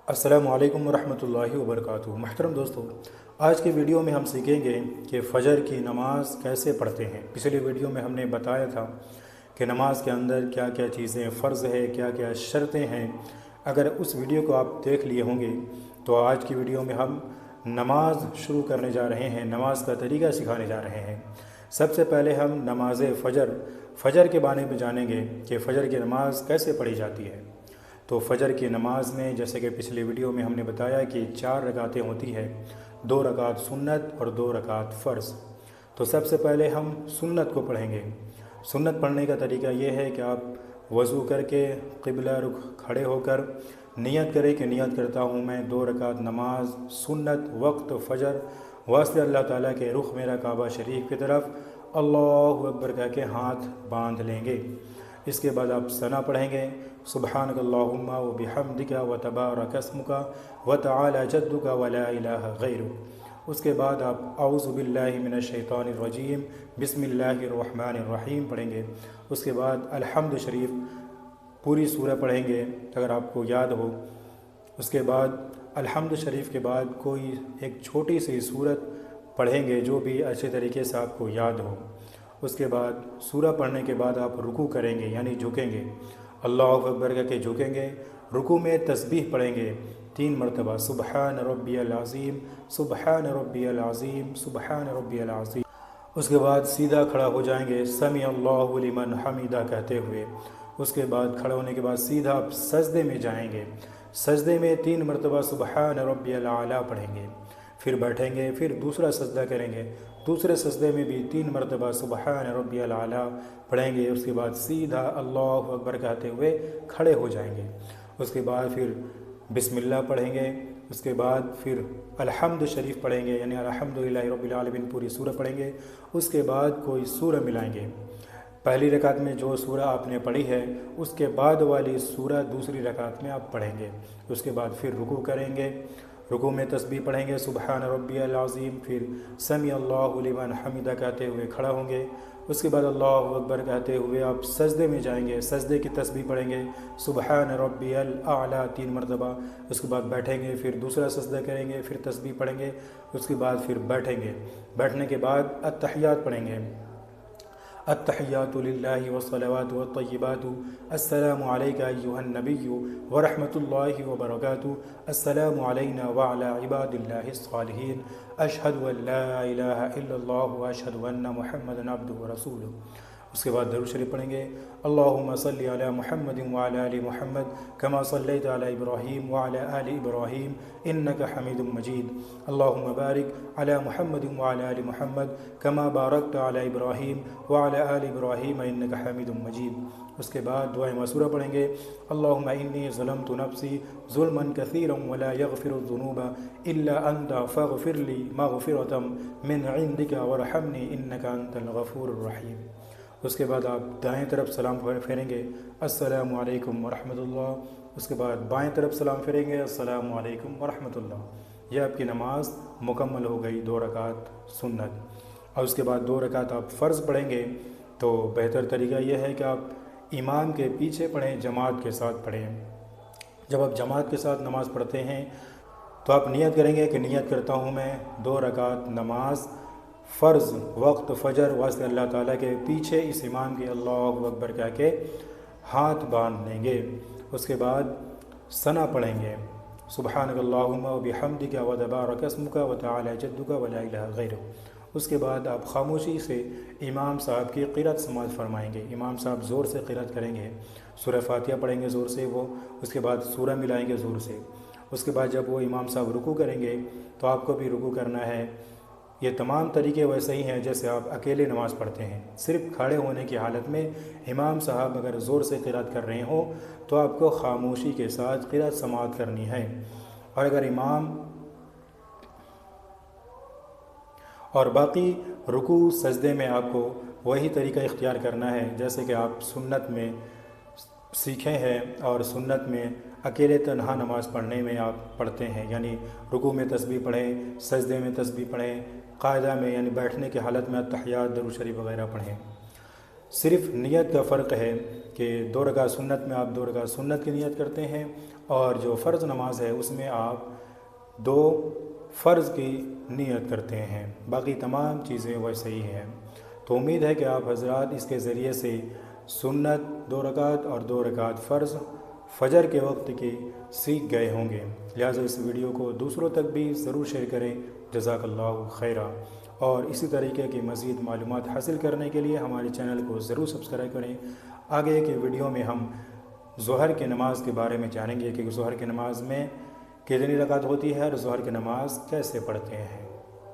السلام علیکم ورحمۃ اللہ وبرکاتہ۔ محترم دوستو، آج کے ویڈیو میں ہم سیکھیں گے کہ فجر کی نماز کیسے پڑھتے ہیں۔ پچھلے ویڈیو میں ہم نے بتایا تھا کہ نماز کے اندر کیا کیا چیزیں فرض ہے، کیا کیا شرطیں ہیں۔ اگر اس ویڈیو کو آپ دیکھ لیے ہوں گے تو آج کی ویڈیو میں ہم نماز شروع کرنے جا رہے ہیں، نماز کا طریقہ سکھانے جا رہے ہیں۔ سب سے پہلے ہم نماز فجر کے بارے میں جانیں گے کہ فجر کی نماز کیسے پڑھی جاتی ہے۔ تو فجر کی نماز میں جیسے کہ پچھلے ویڈیو میں ہم نے بتایا کہ 4 رکعتیں ہوتی ہے، 2 رکعت سنت اور 2 رکعت فرض۔ تو سب سے پہلے ہم سنت کو پڑھیں گے۔ سنت پڑھنے کا طریقہ یہ ہے کہ آپ وضو کر کے قبلہ رخ کھڑے ہو کر نیت کریں کہ نیت کرتا ہوں میں 2 رکعت نماز سنت وقت فجر واسطے اللہ تعالیٰ کے رخ میرا کعبہ شریف کی طرف، اللہ اکبر کہہ کے ہاتھ باندھ لیں گے۔ اس کے بعد آپ ثنا پڑھیں گے، سبحانک اللہم و بحمدک و تبارک اسمک و تعالی جدک و لا الہ غیرک۔ اس کے بعد آپ اعوذ باللہ من الشیطان الرجیم بسم اللہ الرحمن الرحیم پڑھیں گے۔ اس کے بعد الحمد شریف پوری سورہ پڑھیں گے اگر آپ کو یاد ہو۔ اس کے بعد الحمد شریف کے بعد کوئی ایک چھوٹی سی سورت پڑھیں گے جو بھی اچھے طریقے سے آپ کو یاد ہو۔ اس کے بعد سورہ پڑھنے کے بعد آپ رکوع کریں گے یعنی جھکیں گے، اللہ اکبر کہہ کے جھکیں گے۔ رکوع میں تسبیح پڑھیں گے 3 مرتبہ، سبحان ربی العظیم سبحان ربی العظیم سبحان ربی العظیم۔ اس کے بعد سیدھا کھڑا ہو جائیں گے سمیع اللہ لمن حمیدہ کہتے ہوئے۔ اس کے بعد کھڑا ہونے کے بعد سیدھا آپ سجدے میں جائیں گے، سجدے میں 3 مرتبہ سبحان ربی الاعلیٰ پڑھیں گے، پھر بیٹھیں گے، پھر دوسرا سجدہ کریں گے، دوسرے سجدے میں بھی 3 مرتبہ سبحان ربی الاعلیٰ پڑھیں گے۔ اس کے بعد سیدھا اللہ اکبر کہتے ہوئے کھڑے ہو جائیں گے۔ اس کے بعد پھر بسم اللہ پڑھیں گے، اس کے بعد پھر الحمد شریف پڑھیں گے یعنی الحمدللہ رب العالمین پوری سورہ پڑھیں گے۔ اس کے بعد کوئی سورہ ملائیں گے، پہلی رکعت میں جو سورہ آپ نے پڑھی ہے اس کے بعد والی سورہ دوسری رکعت میں آپ پڑھیں گے۔ اس کے بعد پھر رکوع کریں گے، رکوع میں تسبیح پڑھیں گے سبحان ربی العظیم، پھر سمیع اللہ لمن حمیدہ کہتے ہوئے کھڑا ہوں گے۔ اس کے بعد اللہ اکبر کہتے ہوئے آپ سجدے میں جائیں گے، سجدے کی تسبیح پڑھیں گے سبحان ربی الاعلیٰ 3 مرتبہ۔ اس کے بعد بیٹھیں گے، پھر دوسرا سجدہ کریں گے، پھر تسبیح پڑھیں گے۔ اس کے بعد پھر بیٹھیں گے، بیٹھنے کے بعد التحیات پڑھیں گے، التحیات للہ والصلوات والطیبات، السلام علیک ایہا النبی ورحمۃ اللہ وبرکاتہ، السلام علینا وعلی عباد اللہ الصالحین، اشہد ان لا الہ الا اللہ واشہد ان محمدا عبدہ ورسولہ۔ اس کے بعد درود شریف پڑھیں گے، اللہم صلی علی محمد وعلی آل محمد کما صلیت علی ابراہیم وعلی آل ابراہیم انک حمید مجید، اللہم بارک علی محمد وعلی آل محمد کما بارکت علی ابراہیم وعلی آل ابراہیم انک حمید مجید۔ اس کے بعد دعائے معصورہ پڑھیں گے، اللہم انی ظلمت نفسی ظلما کثیرا ولا یغفر الذنوب الا انت فاغفر لی مغفرۃ من عندک وارحمنی انک انت الغفور الرحیم۔ اس کے بعد آپ دائیں طرف سلام پھیریں گے، السلام علیکم ورحمۃ اللہ۔ اس کے بعد بائیں طرف سلام پھیریں گے، السلام علیکم ورحمۃ اللہ۔ یہ آپ کی نماز مکمل ہو گئی، 2 رکعت سنت۔ اور اس کے بعد 2 رکعت آپ فرض پڑھیں گے تو بہتر طریقہ یہ ہے کہ آپ امام کے پیچھے پڑھیں، جماعت کے ساتھ پڑھیں۔ جب آپ جماعت کے ساتھ نماز پڑھتے ہیں تو آپ نیت کریں گے کہ نیت کرتا ہوں میں 2 رکعت نماز فرض وقت فجر واسطے اللہ تعالیٰ کے پیچھے اس امام کے اللہ اکبر کہہ کے ہاتھ باندھ لیں گے۔ اس کے بعد ثنا پڑھیں گے، سبحانک اللہم و بحمدک و تبارک اسمک و تعالی جدک و لا الہ غیرک۔ اس کے بعد آپ خاموشی سے امام صاحب کی قرأت سماعت فرمائیں گے، امام صاحب زور سے قرأت کریں گے، سورہ فاتحہ پڑھیں گے زور سے وہ، اس کے بعد سورہ ملائیں گے زور سے۔ اس کے بعد جب وہ امام صاحب رکوع کریں گے تو آپ کو بھی رکوع کرنا ہے۔ یہ تمام طریقے ویسے ہی ہیں جیسے آپ اکیلے نماز پڑھتے ہیں، صرف کھڑے ہونے کی حالت میں امام صاحب اگر زور سے قرأت کر رہے ہوں تو آپ کو خاموشی کے ساتھ قرأت سماعت کرنی ہے، اور اگر امام اور باقی رکوع سجدے میں آپ کو وہی طریقہ اختیار کرنا ہے جیسے کہ آپ سنت میں سیکھے ہیں، اور سنت میں اکیلے تنہا نماز پڑھنے میں آپ پڑھتے ہیں، یعنی رکوع میں تسبیح پڑھیں، سجدے میں تسبیح پڑھیں، قاعدہ میں یعنی بیٹھنے کی حالت میں التحیات درود شریف وغیرہ پڑھیں۔ صرف نیت کا فرق ہے کہ 2 رکعت سنت میں آپ 2 رکعت سنت کی نیت کرتے ہیں، اور جو فرض نماز ہے اس میں آپ 2 فرض کی نیت کرتے ہیں، باقی تمام چیزیں ویسے ہی ہیں۔ تو امید ہے کہ آپ حضرات اس کے ذریعے سے سنت 2 رکعت اور 2 رکعت فرض فجر کے وقت کی سیکھ گئے ہوں گے، لہٰذا اس ویڈیو کو دوسروں تک بھی ضرور شیئر کریں۔ جزاک اللہ خیرہ۔ اور اسی طریقے کی مزید معلومات حاصل کرنے کے لیے ہمارے چینل کو ضرور سبسکرائب کریں۔ آگے کے ویڈیو میں ہم ظہر کی نماز کے بارے میں جانیں گے کہ ظہر کی نماز میں کتنی رکعت ہوتی ہے اور ظہر کی نماز کیسے پڑھتے ہیں۔